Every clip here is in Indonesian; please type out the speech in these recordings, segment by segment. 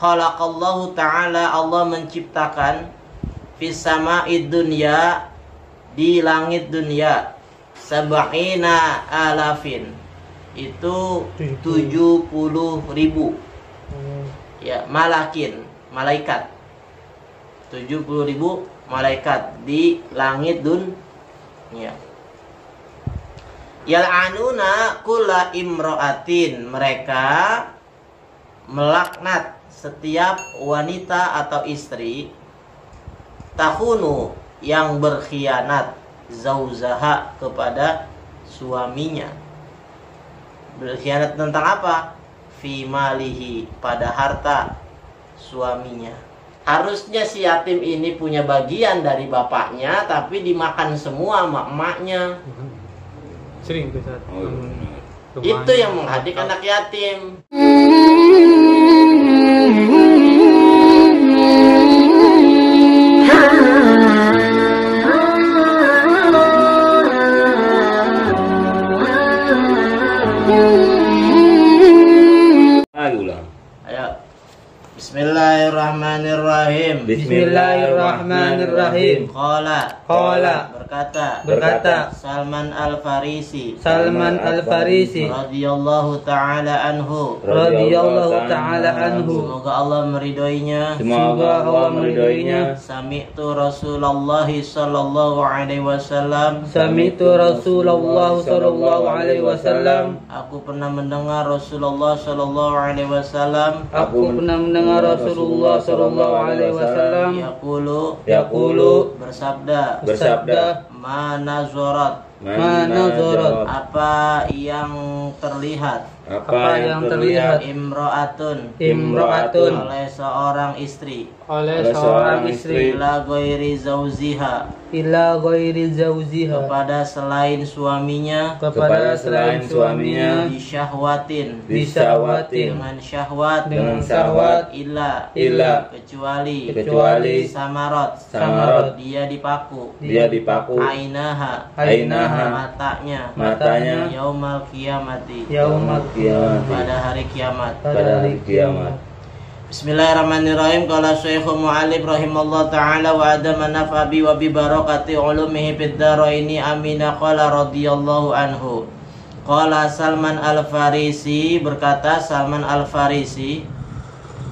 khalaqallahu ta'ala, Allah menciptakan fis sama'id dunya, di langit dunia, sab'ina alafin, itu 70.000 ya, malakin, malaikat, 70.000 malaikat di langit dunia. Yal'anuna kulla imro'atin, mereka melaknat setiap wanita atau istri, takhunu, yang berkhianat, zauzaha, kepada suaminya. Berkhianat tentang apa? Fi malihi, pada harta suaminya. Harusnya si yatim ini punya bagian dari bapaknya, tapi dimakan semua sama emaknya. Sering tuh saat Itu yang menghadik anak yatim. Ayo. Bismillahirrahmanirrahim. Bismillahirrahmanirrahim. Qala, berkata Salman Al-Farisi radhiyallahu ta'ala anhu. Semoga Allah meridhoinya. Sami'tu Rasulullah sallallahu alaihi wasallam. Aku pernah mendengar Rasulullah sallallahu alaihi wasallam. Rasulullah sallallahu alaihi wasallam yaqulu, bersabda, mana zorat, apa yang terlihat, imro'atun, oleh seorang istri, ila ghairi zauziha, kepada selain suaminya, bisyahwatin, dengan syahwat, illa, kecuali samarot, dia dipaku, ainaha, matanya, yaumal qiyamati, pada hari kiamat. Bismillahirrahmanirrahim. Qala Syekhu Mu'allif rahimallahu ta'ala wa adama naf'a bi wa bi barakati ulumihi fid dharaini amina. Qala radhiyallahu anhu. Qala Salman Al-Farisi, berkata Salman Al-Farisi,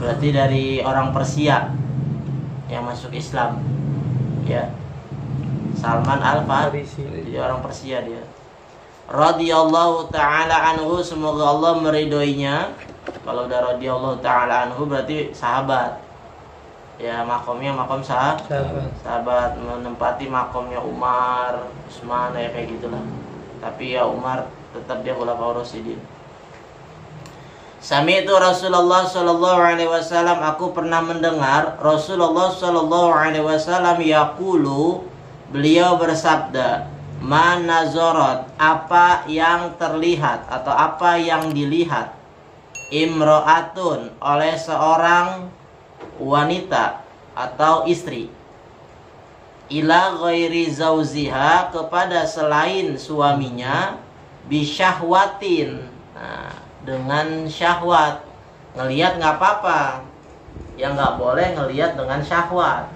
berarti dari orang Persia yang masuk Islam, ya. Salman Al-Farisi, jadi orang Persia dia. Radhiyallahu ta'ala anhu, semoga Allah meridhoinya. Kalau udah radhiyallahu ta'ala anhu berarti sahabat. Ya, makomnya makom sahabat, menempati makomnya Umar, Utsman, ya kayak gitulah. Tapi ya Umar tetap dia khulafaur rasyidin. Sami'tu Rasulullah sallallahu alaihi wasallam, aku pernah mendengar Rasulullah sallallahu alaihi wasallam yaqulu, beliau bersabda, mana zorot, apa yang terlihat atau apa yang dilihat, imro'atun, oleh seorang wanita atau istri, ila ghairi zauziha, kepada selain suaminya, bisyahwatin, nah, dengan syahwat. Ngelihat nggak apa-apa, yang nggak boleh ngelihat dengan syahwat,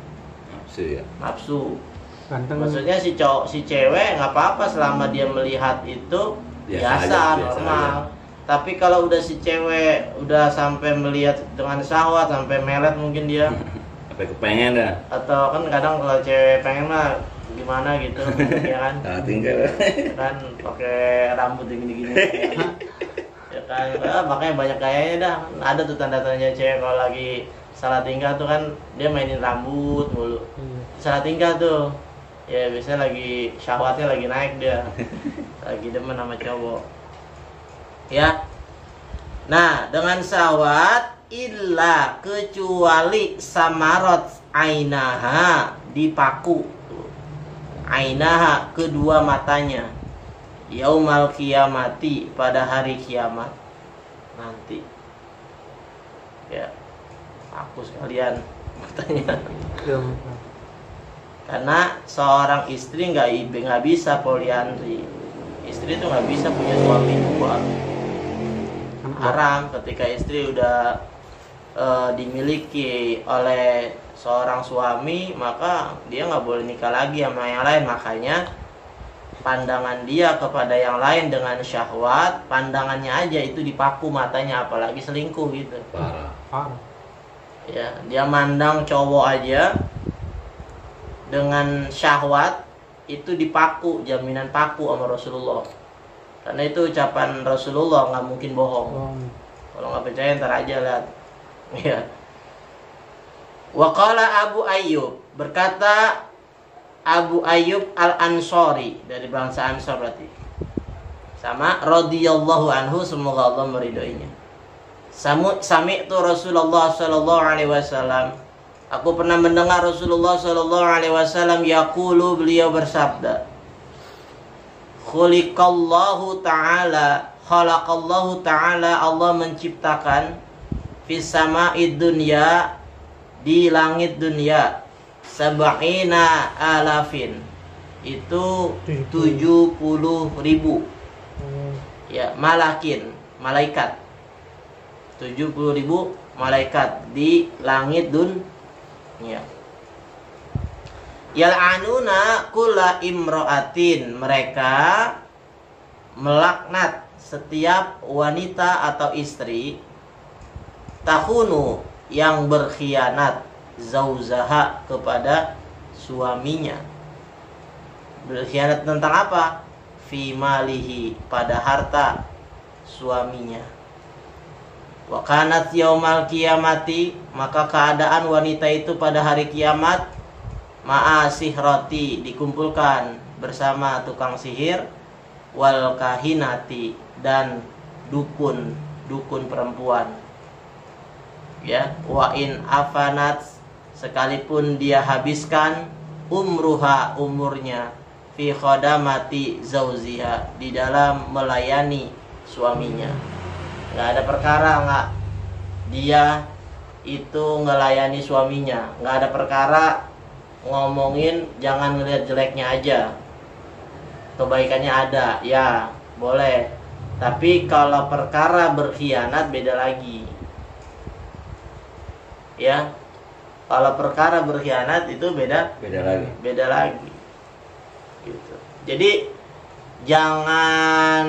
nafsu. Maksudnya si cewek nggak apa-apa selama dia melihat itu biasa, normal. Tapi kalau udah si cewek udah sampai melihat dengan syahwat, sampai melet mungkin dia, sampai kepengen dah. Atau kan kadang kalau cewek pengen mah gimana gitu, ya kan? Tinggal kan pakai rambut gini-gini. Ya kan, makanya banyak gayanya dah. Ada tuh tanda-tandanya cewek kalau lagi salah tingkah tuh kan dia mainin rambut mulu. Salah tingkah tuh, ya biasanya lagi syahwatnya lagi naik dia, lagi demen sama cowok. Ya, nah dengan syahwat, illa, kecuali samarot ainaha, dipaku, ainaha, kedua matanya, yaumal qiyamati, pada hari kiamat nanti. Ya, paku sekalian matanya. Karena seorang istri nggak bisa poliandri. Istri itu nggak bisa punya suami dua. Haram ketika istri udah dimiliki oleh seorang suami, maka dia nggak boleh nikah lagi sama yang lain. Makanya pandangan dia kepada yang lain dengan syahwat, pandangannya aja itu dipaku matanya, apalagi selingkuh gitu. Parah. Ya, dia mandang cowok aja dengan syahwat itu dipaku, jaminan paku sama Rasulullah. Karena itu ucapan Rasulullah, nggak mungkin bohong. Kalau nggak percaya ntar aja lihat. Ya. Waqala Abu Ayyub, berkata Abu Ayyub Al-Ansari, dari bangsa Ansar berarti. Sama radhiyallahu anhu, semoga Allah meridhoinya. Sami'tu Rasulullah sallallahu alaihi wasallam, aku pernah mendengar Rasulullah sallallahu alaihi wasallam yaqulu, beliau bersabda, khalaqallahu ta'ala, Allah menciptakan fis sama'id dunya, di langit dunia, sab'ina alafin, itu 70.000 ya, malaikat 70.000 malaikat di langit dunia. Yal'anuna kulla imra'atin, mereka melaknat setiap wanita atau istri, takhunu, yang berkhianat, zauzaha, kepada suaminya. Berkhianat tentang apa? Fi malihi, pada harta suaminya. Wa kanat yaumal qiyamati, maka keadaan wanita itu pada hari kiamat, ma'a sihrati, dikumpulkan bersama tukang sihir, wal kahinati, dan dukun perempuan. Ya, wa in afanat, sekalipun dia habiskan umruha, umurnya, fi khadamati zauziha, di dalam melayani suaminya. Nggak ada perkara nggak dia itu ngelayani suaminya, nggak ada perkara ngomongin jangan ngelihat jeleknya aja, kebaikannya ada, ya boleh. Tapi kalau perkara berkhianat beda lagi. Ya, kalau perkara berkhianat itu beda lagi gitu. Jadi jangan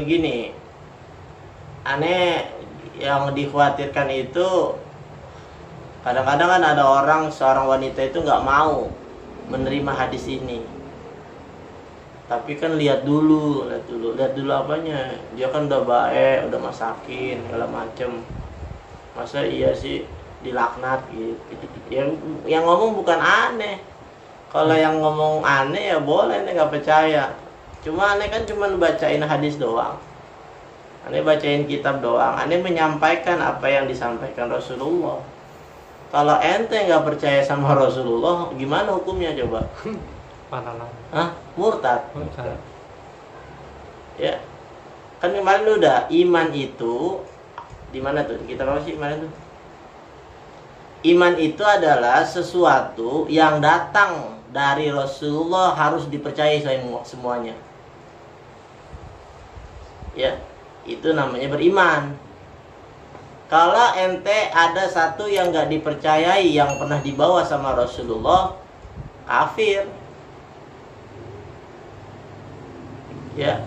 gini, aneh, yang dikhawatirkan itu kadang-kadang kan ada orang, seorang wanita itu nggak mau menerima hadis ini, tapi kan lihat dulu apanya, dia kan udah baik, udah masakin segala macem, masa iya sih dilaknat gitu. Yang ngomong bukan aneh. Kalau yang ngomong aneh ya boleh, aneh nggak percaya. Cuma aneh kan cuma bacain hadis doang, aneh bacain kitab doang, aneh menyampaikan apa yang disampaikan Rasulullah. Kalau ente nggak percaya sama Rasulullah, gimana hukumnya coba? Hah? Murtad. Ya, kan kemarin udah, iman itu di mana tuh? Kita apa sih kemarin tuh? Iman itu adalah sesuatu yang datang dari Rasulullah, harus dipercayai semuanya. Ya, itu namanya beriman. Kalau ente ada satu yang nggak dipercayai, yang pernah dibawa sama Rasulullah, kafir. Ya,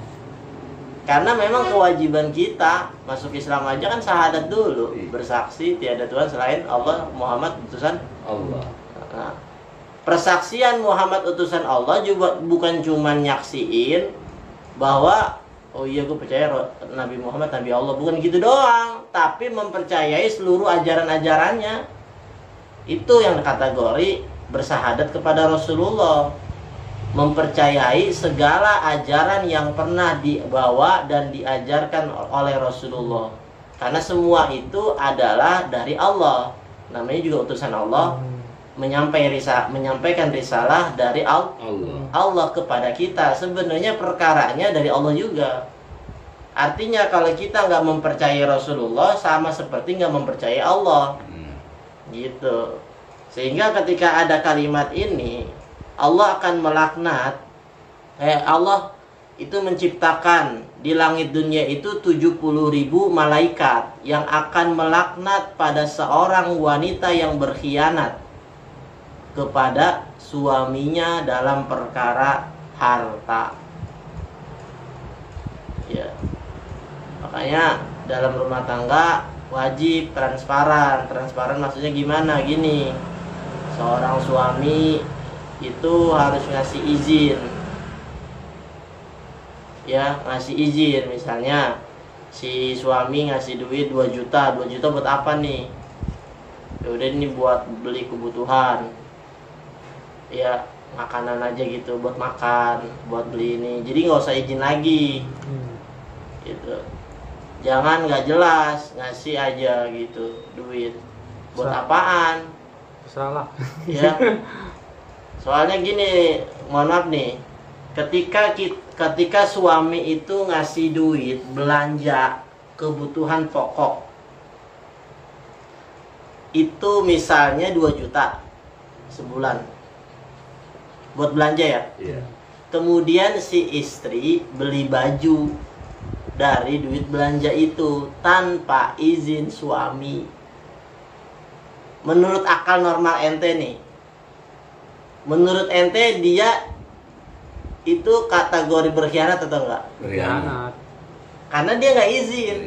karena memang kewajiban kita masuk Islam aja kan syahadat dulu, bersaksi tiada Tuhan selain Allah, Muhammad utusan Allah. Nah, persaksian Muhammad utusan Allah juga bukan cuma nyaksiin bahwa oh iya gue percaya Nabi Muhammad Nabi Allah, bukan gitu doang, tapi mempercayai seluruh ajaran-ajarannya. Itu yang kategori bersahadat kepada Rasulullah, mempercayai segala ajaran yang pernah dibawa dan diajarkan oleh Rasulullah. Karena semua itu adalah dari Allah, namanya juga utusan Allah, menyampaikan risalah dari Allah kepada kita. Sebenarnya perkaranya dari Allah juga. Artinya kalau kita nggak mempercayai Rasulullah, sama seperti nggak mempercayai Allah, gitu. Sehingga ketika ada kalimat ini, Allah akan melaknat, Allah itu menciptakan di langit dunia itu 70.000 malaikat yang akan melaknat pada seorang wanita yang berkhianat kepada suaminya dalam perkara harta. Ya. Makanya dalam rumah tangga wajib transparan. Transparan maksudnya gimana? Gini. Seorang suami itu harus ngasih izin. Ya, ngasih izin. Misalnya si suami ngasih duit 2 juta. 2 juta buat apa nih? Ya udah, ini buat beli kebutuhan. Ya, makanan aja gitu, buat makan, buat beli ini. Jadi nggak usah izin lagi. Gitu. Jangan nggak jelas ngasih aja gitu duit. Buat apaan? Salah. Ya. Soalnya gini, mohon maaf nih. Ketika suami itu ngasih duit belanja kebutuhan pokok, itu misalnya 2 juta sebulan buat belanja ya. Iya. Kemudian si istri beli baju dari duit belanja itu tanpa izin suami. Menurut akal normal ente nih, menurut ente dia itu kategori berkhianat atau enggak? Berkhianat. Karena dia nggak izin.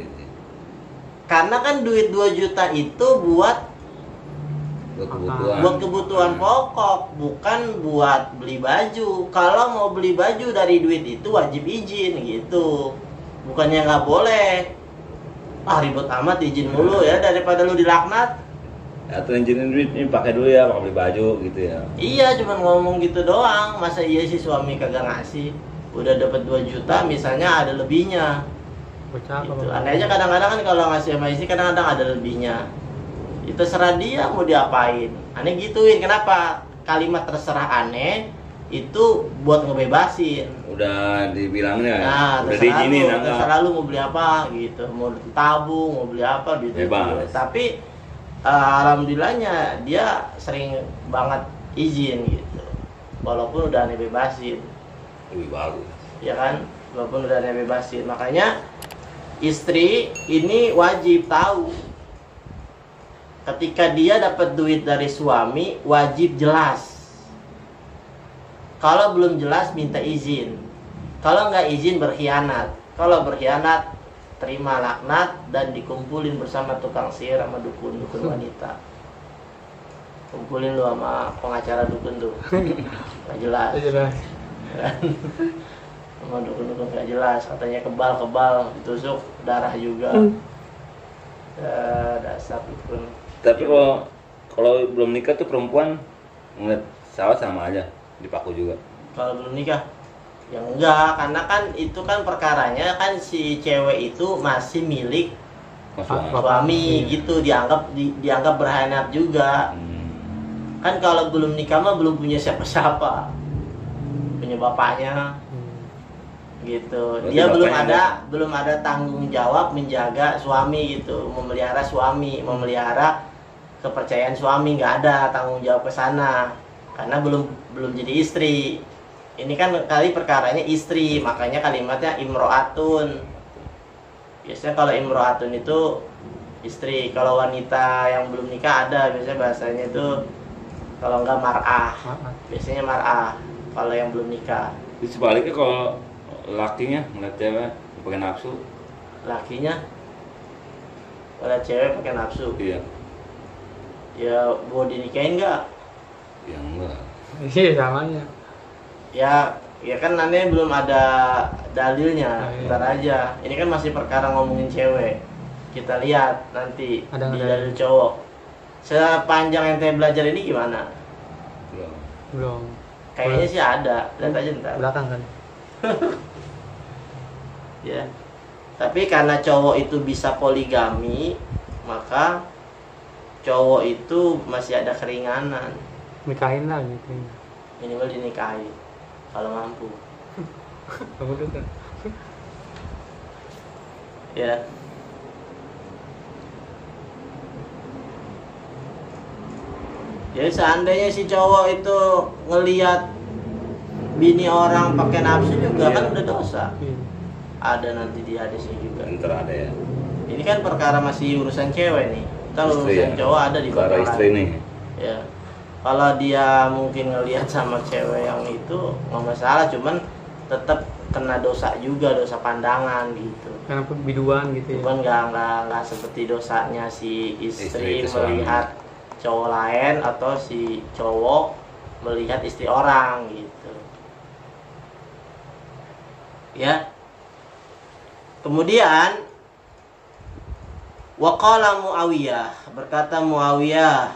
Karena kan duit 2 juta itu buat kebutuhan pokok, bukan buat beli baju. Kalau mau beli baju dari duit itu wajib izin gitu. Bukannya nggak boleh. Ribet amat izin mulu ya, daripada lu dilaknat. Atau izinin duit ini pakai dulu ya, pakai beli baju gitu ya. Iya, cuman ngomong gitu doang. Masa iya sih suami kagak ngasih? Udah dapat 2 juta misalnya ada lebihnya. Gitu. Aneh aja kadang-kadang kan kalau ngasih sama istri kadang-kadang ada lebihnya. Itu terserah dia mau diapain. Aneh gituin. Kenapa? Kalimat terserah aneh itu buat ngebebasin. Udah dibilangnya. Nah, udah diizinin. Terserah lu mau beli apa gitu. Mau tabung, mau beli apa gitu. Bebas. Tapi alhamdulillahnya dia sering banget izin gitu. Walaupun udah aneh bebasin. Lebih bagus. Ya kan? Walaupun udah aneh bebasin. Makanya istri ini wajib tahu. Ketika dia dapat duit dari suami, wajib jelas. Kalau belum jelas, minta izin. Kalau nggak izin, berkhianat. Kalau berkhianat, terima laknat dan dikumpulin bersama tukang sihir sama dukun wanita. Kumpulin lu sama pengacara dukun tuh. Nggak jelas. Sama dukun nggak jelas. Katanya kebal, ditusuk darah juga. Dasar dukun. Tapi kalau belum nikah tuh perempuan ngeliat sawah sama aja, dipaku juga. Kalau belum nikah, ya enggak, karena kan itu kan perkaranya kan si cewek itu masih milik suami gitu, dianggap berkhianat juga. Kan kalau belum nikah mah belum punya siapa-siapa, punya bapaknya. Gitu. Berarti Dia bapaknya belum ada tanggung jawab menjaga suami gitu, memelihara suami, memelihara kepercayaan suami, nggak ada tanggung jawab ke sana karena belum jadi istri. Ini kan kali perkaranya istri, makanya kalimatnya imro'atun. Biasanya kalau imro'atun itu istri, kalau wanita yang belum nikah ada biasanya bahasanya itu kalau nggak mar'ah. Biasanya mar'ah kalau yang belum nikah. Di sebaliknya kalau lakinya ngeliat cewek pakai nafsu. Lakinya ngeliat cewek pakai nafsu. Iya. Ya mau dinikahin nggak? Ya enggak. Iya samanya. Ya kan aneh belum ada dalilnya. Iya. Ntar aja. Ini kan masih perkara ngomongin cewek. Kita lihat nanti Ada di nggak dalil cowok. Sepanjang ente belajar ini gimana? Belum. Kayaknya sih ada. Lihat aja ntar. Belakang kan. Ya. Tapi karena cowok itu bisa poligami, maka cowok itu masih ada keringanan. Nikahin lah gitu. Minimal dinikahi kalau mampu. Kamu juga. Ya. Jadi seandainya si cowok itu ngelihat bini orang pakai nafsu juga Iya. kan udah dosa. Iya. Ada nanti di hadisnya juga. Ntar ada ya. Ini kan perkara masih urusan cewek nih. Kalau Istri urusan ya. cowok ada di Para bab istri lain. nih. Ya. Kalau dia mungkin ngelihat sama cewek yang itu nggak masalah, cuman tetap kena dosa juga, dosa pandangan gitu. Karena biduan gitu ya. Cuman nggak seperti dosanya si istri Istri ke suami. melihat cowok lain atau si cowok melihat istri orang gitu. Ya. Kemudian waqala Muawiyah, berkata Muawiyah,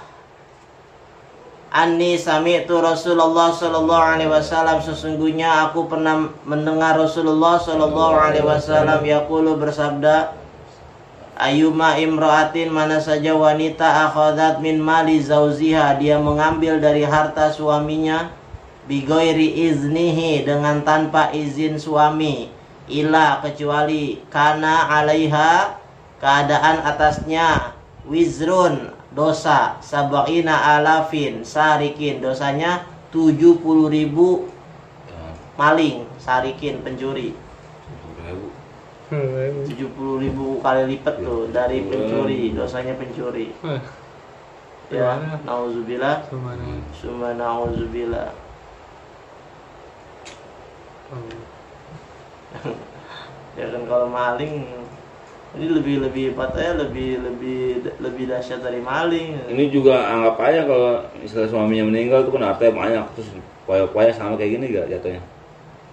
Anni sami'tu Rasulullah sallallahu alaihi wasallam, sesungguhnya aku pernah mendengar Rasulullah sallallahu alaihi wasallam yaqulu, bersabda, Ayyuma imra'atin, mana saja wanita akhadhat min mali zauziha, dia mengambil dari harta suaminya, bighairi iznihi, dengan tanpa izin suami, ila, kecuali, kana alaiha, keadaan atasnya, wizrun, dosa, sab'ina alafin sarikin, dosanya 70.000 maling, sarikin, pencuri. 70.000 kali lipat tuh dari pencuri, dosanya pencuri. Ya, Gimana? nauzubillah, Gimana? summa nauzubillah. Ya kan kalau maling ini lebih patahnya lebih dahsyat dari maling. Ini juga anggap aja kalau misalnya suaminya meninggal itu kan hartanya banyak, terus poya-poya sama kayak gini gak jatuhnya?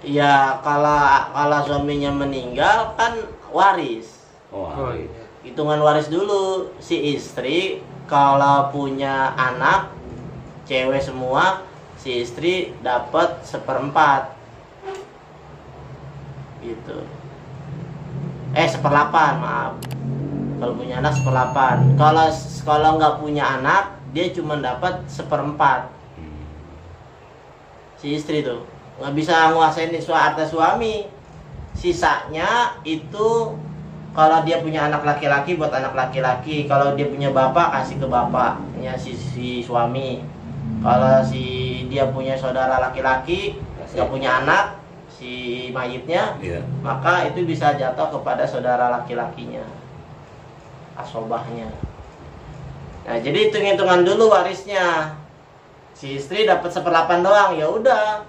Ya kalau suaminya meninggal kan waris. Oh, Oh, iya. iya. Hitungan waris dulu, si istri kalau punya anak cewek semua, si istri dapat 1/4 gitu. 1/8, maaf. Kalau punya anak 1/8. Kalau nggak punya anak, dia cuma dapat 1/4. Si istri tuh nggak bisa nguasain harta suami. Sisanya itu kalau dia punya anak laki-laki buat anak laki-laki, kalau dia punya bapak kasih ke bapaknya si suami. Kalau dia punya saudara laki-laki nggak punya anak, si mayitnya, Iya. maka itu bisa jatuh kepada saudara laki-lakinya, asobahnya. Nah, jadi hitung-hitungan dulu warisnya. Si istri dapat 1/8 doang, ya udah.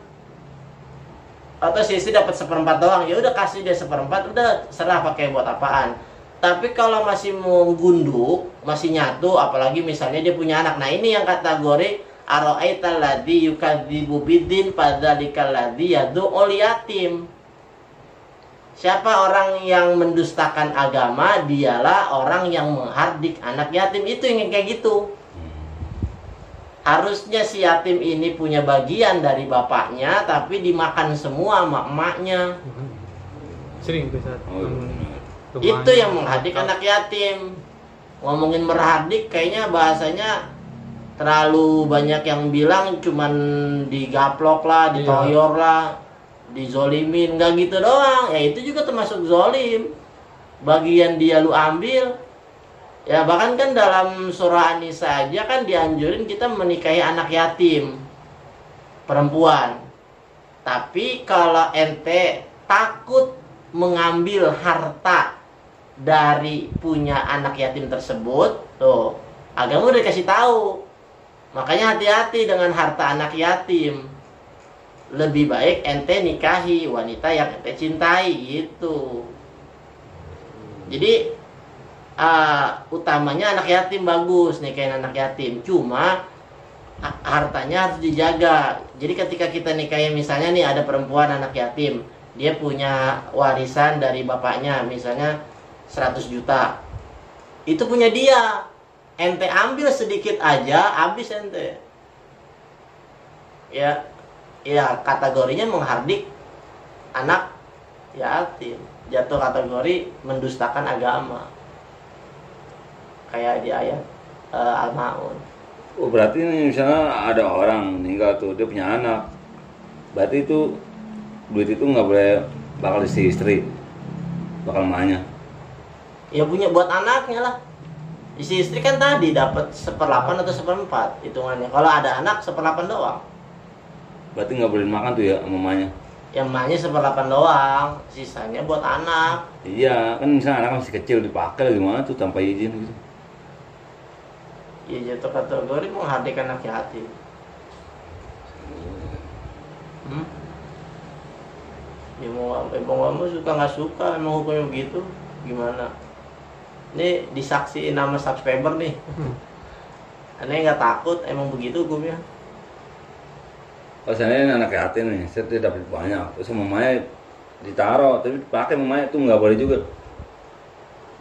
Atau si istri dapat 1/4 doang, ya udah kasih dia 1/4, udah serah pakai buat apaan. Tapi kalau masih mau gunduk, masih nyatu, apalagi misalnya dia punya anak. Nah, ini yang kategori ara'aital ladzi yukadzibu biddin padzalikal ladzi yad'ul yatim. Siapa orang yang mendustakan agama, dialah orang yang menghardik anak yatim. Itu yang kayak gitu. Harusnya si yatim ini punya bagian dari bapaknya, tapi dimakan semua sama emaknya. Sering tuh saat Oh, iya. Itu yang menghardik anak yatim. Ngomongin merhardik kayaknya bahasanya terlalu banyak yang bilang cuman digaplok lah, ditoyor lah, dizolimin, nggak gitu doang. Ya itu juga termasuk zolim. Bagian dia lu ambil. Ya bahkan kan dalam surah An-Nisa aja kan dianjurin kita menikahi anak yatim perempuan. Tapi kalau ente takut mengambil harta dari punya anak yatim tersebut, tuh agama udah dikasih tahu. Makanya hati-hati dengan harta anak yatim. Lebih baik ente nikahi wanita yang ente cintai gitu. Jadi utamanya anak yatim bagus, nikahin anak yatim. Cuma hartanya harus dijaga. Jadi ketika kita nikahin, misalnya nih ada perempuan anak yatim, dia punya warisan dari bapaknya misalnya 100 juta. Itu punya dia. Ente ambil sedikit aja, habis ente. Ya kategorinya menghardik anak yatim. Jatuh kategori mendustakan agama. Kayak di ayat Al-Ma'un. Oh, berarti ini misalnya ada orang meninggal tuh, dia punya anak. Berarti itu duit itu nggak boleh bakal isi istri, bakal emaknya. Ya punya buat anaknya lah. Isi istri kan tadi dapat 1/8 atau 1/4 hitungannya. Kalau ada anak 1/8 doang. Berarti nggak boleh makan tuh ya mamanya. Yang emaknya 1/8 doang, sisanya buat anak. Iya, kan misalnya anak masih kecil dipakai gimana tuh tanpa izin gitu. Ya jatuh kategori menghardik anak yatim. Ya mau suka nggak suka, emang hukumnya begitu. Gimana? Ini disaksiin nama subscriber nih. Aneh nggak takut, emang begitu hukumnya. Kalau saya anak yatim nih, saya tidak dapat banyak. Terus mamanya ditaruh, tapi dipakai mamanya itu nggak boleh juga.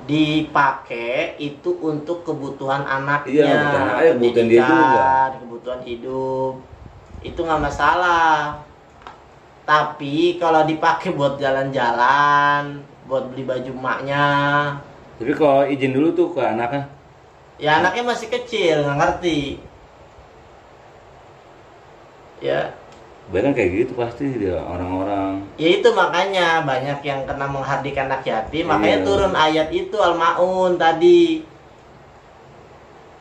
Dipakai itu untuk kebutuhan anaknya, Iya, kebutuhan dia juga. kebutuhan hidup, itu nggak masalah. Tapi kalau dipakai buat jalan-jalan, buat beli baju emaknya, Tapi kalau izin dulu tuh ke anaknya. ya anaknya masih kecil, nggak ngerti. Ya, Bahkan kayak gitu pasti dia orang-orang. ya itu makanya banyak yang kena menghardik anak yatim. Makanya Iya. turun ayat itu Al-Maun tadi.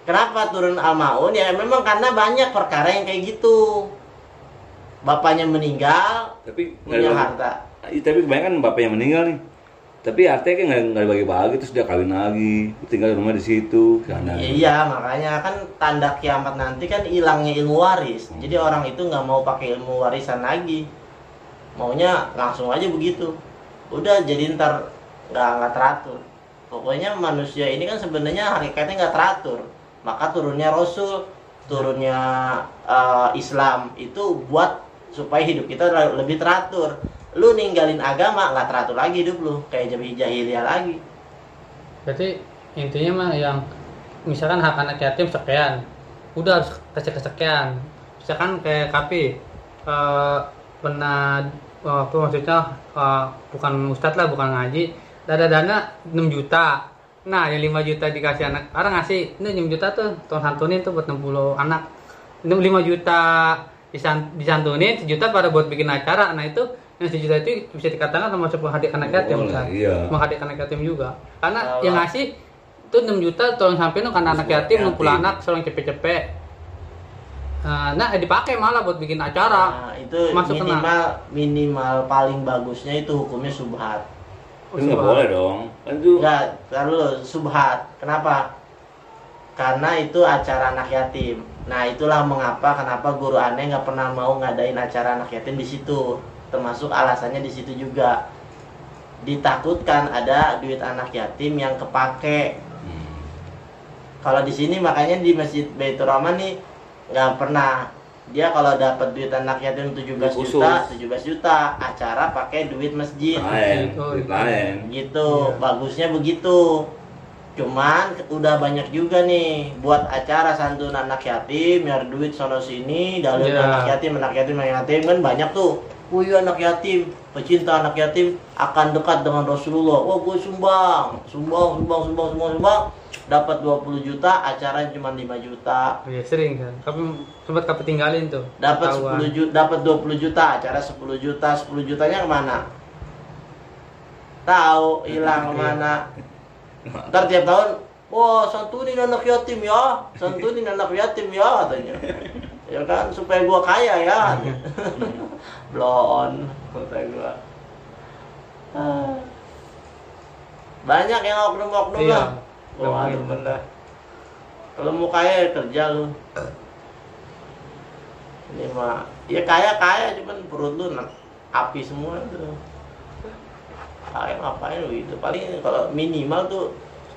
Kenapa turun Al-Maun? Ya memang karena banyak perkara yang kayak gitu. Bapaknya meninggal, Tapi punya harta. Tapi kebanyakan bapaknya meninggal nih. Tapi artinya kan nggak dibagi-bagi, terus dia kawin lagi, tinggal di rumah di situ, sana. Iya, makanya kan tanda kiamat nanti kan hilangnya ilmu waris. Jadi orang itu nggak mau pakai ilmu warisan lagi, maunya langsung aja begitu. Udah jadi ntar nggak teratur. Pokoknya manusia ini kan sebenarnya hakikatnya nggak teratur. Maka turunnya Rasul, turunnya Islam itu buat supaya hidup kita lebih teratur. Lu ninggalin agama nggak teratur lagi hidup lu, kayak jahiliyah lagi. Berarti intinya mah yang misalkan hak anak yatim sekian, udah harus kasih kesekian. Misalkan kayak KP pernah waktu maksudnya bukan ustadz lah, bukan ngaji, ada dana 6 juta. Nah, yang 5 juta dikasih anak, orang ngasih, ini 6 juta tuh tolong santunin tuh buat 60 anak. 5 juta disantunin, 1 juta pada buat bikin acara. Nah, itu yang 1 juta itu bisa dikatakan termasuk menghadik anak yatim, kan? Iya. Menghadik anak yatim juga. Karena Kalau- yang ngasih itu 6 juta tolong sampein karena anak yatim, 60 anak, seorang cepet-cepet. Nah, dipakai malah buat bikin acara. Nah, itu Masuk minimal paling bagusnya itu hukumnya subhat. Itu nggak boleh dong. Kan itu Enggak, lalu subhat. Kenapa? Karena itu acara anak yatim. Nah, itulah kenapa guru aneh nggak pernah mau ngadain acara anak yatim di situ. Termasuk alasannya di situ juga. Ditakutkan ada duit anak yatim yang kepake. Kalau di sini makanya di Masjid Baitur Rahman nih nggak pernah. Dia kalau dapat duit anak yatim 17 Khusus. juta, 17 juta, acara pakai duit masjid. lain, duit lain. Gitu, Iya. bagusnya begitu. Cuman udah banyak juga nih buat acara santun anak yatim, nyari duit sono sini, dalil Iya. anak yatim kan banyak tuh. Oh iya, anak yatim, pecinta anak yatim akan dekat dengan Rasulullah. Oh, gue sumbang. Dapat 20 juta, acara cuma 5 juta. Iya, sering kan. Tapi sempat ketinggalin tuh. Dapat Ketahuan. 10 juta, dapat 20 juta, acara 10 juta, 10 jutanya kemana? Tahu, hilang kemana? Ntar tiap tahun, wah santunin anak yatim ya, katanya. Ya kan, supaya gua kaya ya. Blon, kata gua. Banyak yang oknum-oknum Iya. lah. Wah, bener. Kalau mau kaya ya kerja lu. Ini mah, ya kaya cuman perut lu api semua tuh. Kaya ngapain lu gitu? Paling kalau minimal tuh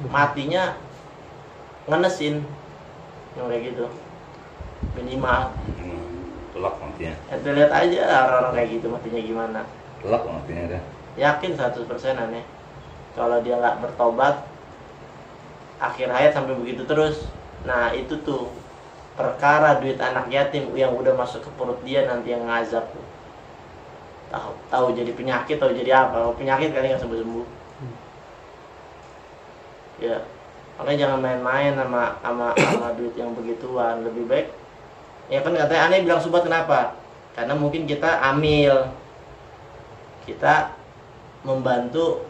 matinya ngenesin yang kayak gitu. Minimal. Telak matinya. Ente lihat aja orang-orang kayak gitu matinya gimana. Telak matinya dah. Yakin 100% aneh. Kalau dia nggak bertobat, akhir hayat sampai begitu terus. Nah itu tuh perkara duit anak yatim yang udah masuk ke perut dia nanti yang ngazab tuh. Tahu jadi penyakit, tahu jadi apa? Kalau penyakit kali nggak sembuh-sembuh. Ya, makanya jangan main-main sama duit yang begituan. Lebih baik, ya kan katanya aneh bilang subat kenapa? Karena mungkin kita amil, kita membantu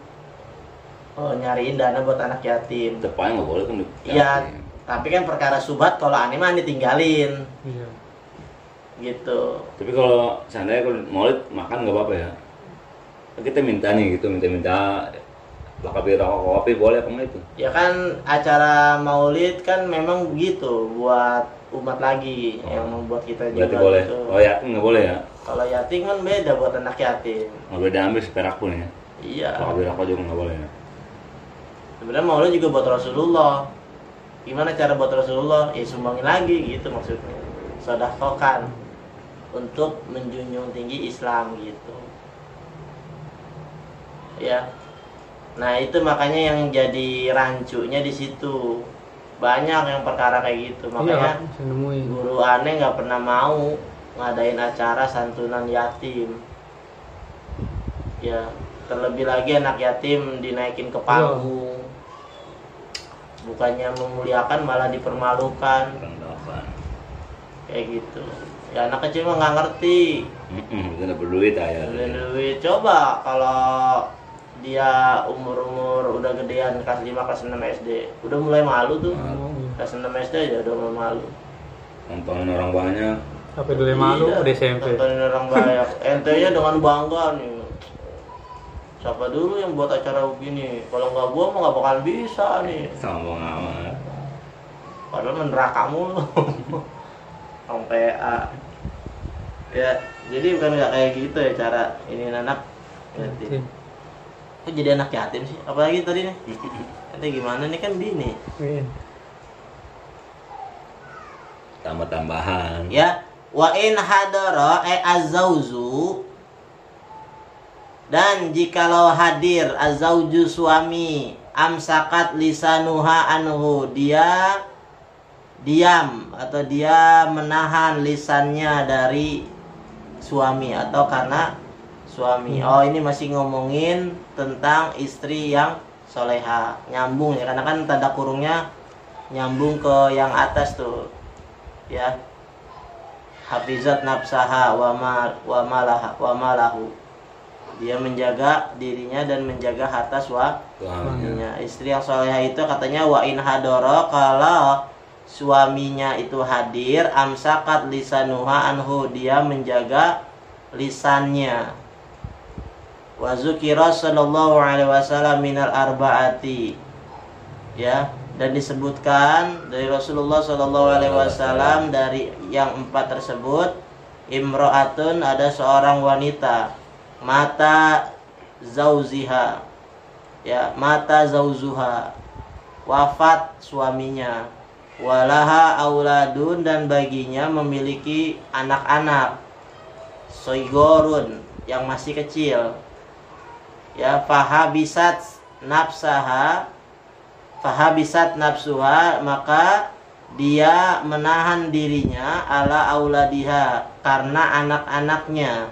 nyariin dana buat anak yatim. Tepatnya nggak boleh kan? Iya, tapi kan perkara subat kalau aneh mah aneh tinggalin. Iya. gitu. Tapi kalau seandainya kalau maulid makan nggak apa-apa ya? Kita minta nih gitu, minta bakal beli rokok kopi boleh apa enggak itu? Ya kan acara maulid kan memang begitu buat umat lagi yang membuat kita Berarti juga boleh. gitu. Oh yatim nggak boleh ya? Kalau yatim kan beda buat anak yatim. Nggak boleh diambil seperak pun ya? Iya. Bakal beli rokok juga nggak boleh ya? Sebenarnya maulid juga buat Rasulullah. Gimana cara buat Rasulullah? Ya sumbangin lagi gitu maksudnya. Sedekahkan untuk menjunjung tinggi Islam gitu. Ya. Nah, itu makanya yang jadi rancunya di situ. Banyak yang perkara kayak gitu. Makanya Iya, saya nemuin. guru aneh nggak pernah mau ngadain acara santunan yatim. Ya, terlebih lagi anak yatim dinaikin ke panggung. Bukannya memuliakan malah dipermalukan. Rendahkan. Kayak gitu. Ya anak kecil mah nggak ngerti. Itu udah berduit aja. Duit. Coba kalau dia umur udah gedean kelas 5 kelas 6 SD, udah mulai malu tuh. Kelas 6 SD aja udah mulai malu. Nontonin orang banyak. Sampai dulu malu Iya, udah SMP. nontonin orang banyak. Ente-nya dengan bangga nih. Siapa dulu yang buat acara begini? Kalau nggak gua mah nggak bakal bisa nih. Sombong amat. Padahal meneraka mulu. Orang PA. Ya, jadi bukan nggak kayak gitu ya cara ini anak yatim. Kok jadi anak yatim sih? Apalagi tadi nih? Nanti gimana nih kan bini? Iya. Tambah-tambahan. Ya, wa in hadara azauzu, dan jikalau hadir azauju suami, amsakat lisanuha anhu, dia diam atau dia menahan lisannya dari suami atau karena suami. Oh, ini masih ngomongin tentang istri yang soleha, nyambung ya, karena kan tanda kurungnya nyambung ke yang atas tuh ya, hafizat nafsaha wa malahu, dia menjaga dirinya dan menjaga harta suaminya. Istri yang soleha itu katanya wa in hadara, kalau suaminya itu hadir, amsakat lisanuha anhu, dia menjaga lisannya. Wa zukira sallallahu alaihi wasallam minal arba'ati, ya, dan disebutkan dari Rasulullah sallallahu alaihi wasallam dari yang 4 tersebut, imro'atun, ada seorang wanita, mata zauziha, ya, mata zauzuha, wafat suaminya, walaha auladun, dan baginya memiliki anak-anak, soigorun, yang masih kecil, ya, fahabisat nafsuha, maka dia menahan dirinya ala auladiha, karena anak-anaknya,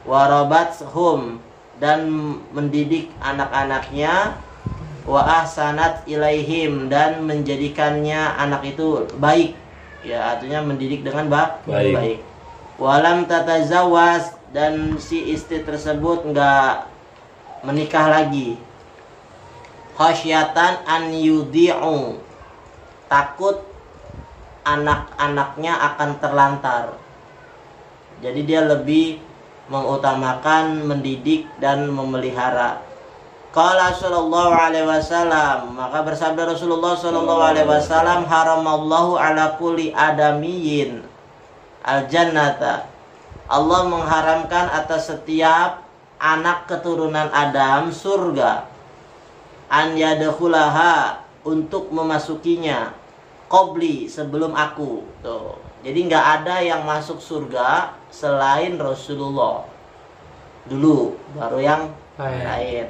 warabathum, dan mendidik anak-anaknya, wa ahsanat ilaihim, dan menjadikannya anak itu baik, ya, artinya mendidik dengan baik. Walam tatazawwas, dan si istri tersebut enggak menikah lagi, khasyatan an yudhi'u, takut anak-anaknya akan terlantar. Jadi dia lebih mengutamakan mendidik dan memelihara. Qala sallallahu alaihi wasallam, maka bersabda Rasulullah sallallahu alaihi wasallam, haramallahu ala kulli adamiyyin al jannata, Allah mengharamkan atas setiap anak keturunan Adam surga, an yadkhulaha, untuk memasukinya, qabli, sebelum aku. Tuh. Jadi nggak ada yang masuk surga selain Rasulullah dulu, baru yang lain.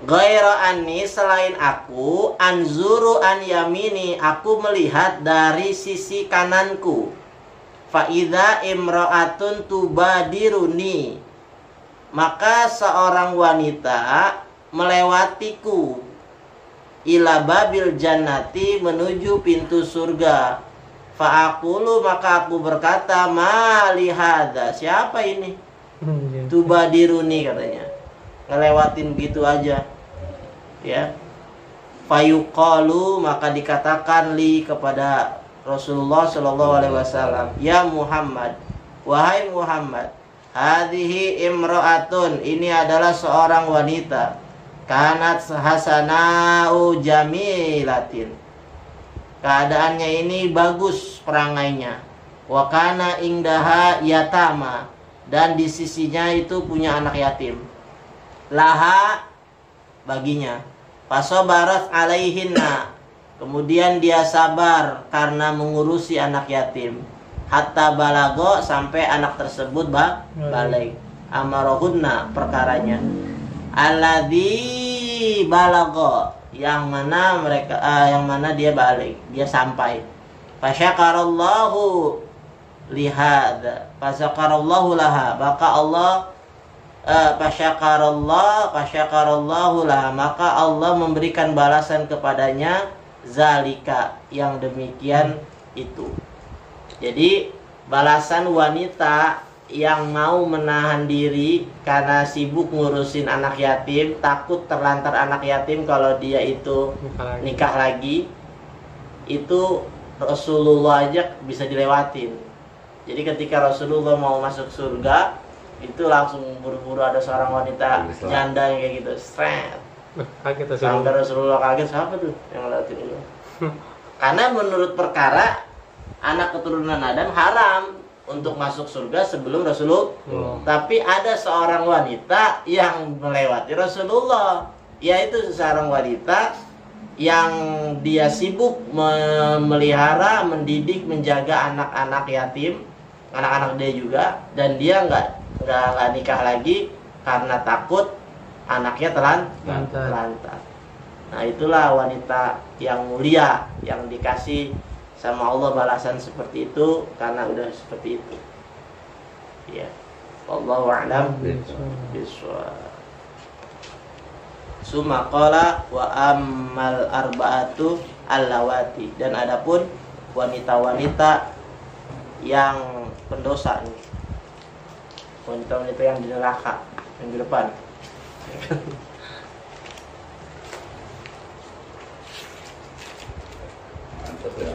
Ghaira anni, selain aku, anzuru an yamini, aku melihat dari sisi kananku, fa idza imra'atun tubadiruni, maka seorang wanita melewatiku, ila babil jannati, menuju pintu surga, fa aqulu, maka aku berkata, ma li hadza, siapa ini? Tubadiruni, katanya, ngelewatin gitu aja, ya. Fayuqalu, maka dikatakan li, kepada Rasulullah Shallallahu Alaihi Wasallam, ya Muhammad, wahai Muhammad, hadhihi imro'atun, ini adalah seorang wanita, kanat hasanau jamilatin, keadaannya ini bagus perangainya, wakana ingdaha yatama, dan di sisinya itu punya anak yatim, laha baginya, fasobarat alaihinna, kemudian dia sabar karena mengurusi anak yatim, hatta balago, sampai anak tersebut balik, amarohunna, perkaranya, alladzi balago, yang mana dia balik, dia sampai, fasyakarallahu lihada, fasyakarallahu laha, maka Allah fasyakarallahu laha, maka Allah memberikan balasan kepadanya, zalika, yang demikian itu. Jadi balasan wanita yang mau menahan diri karena sibuk ngurusin anak yatim, takut terlantar anak yatim kalau dia itu nikah lagi, itu Rasulullah aja bisa dilewatin. Jadi ketika Rasulullah mau masuk surga, itu langsung buru-buru ada seorang wanita janda yang kayak gitu, seret. Sampai Rasulullah kaget, siapa tuh yang ngeliatin itu? Karena menurut perkara anak keturunan Adam haram untuk masuk surga sebelum Rasulullah. Tapi ada seorang wanita yang melewati Rasulullah, yaitu seorang wanita yang dia sibuk memelihara, mendidik, menjaga anak-anak yatim, anak-anak dia juga, dan dia nggak nikah lagi karena takut anaknya telantar. Nah, itulah wanita yang mulia yang dikasih sama Allah balasan seperti itu karena udah seperti itu. Ya. Wallahu a'lam bishawab. Summa qala wa ammal arba'atu allawati, dan adapun wanita-wanita yang pendosa nih. Wanita-wanita yang di neraka yang di depan. Mantap ya.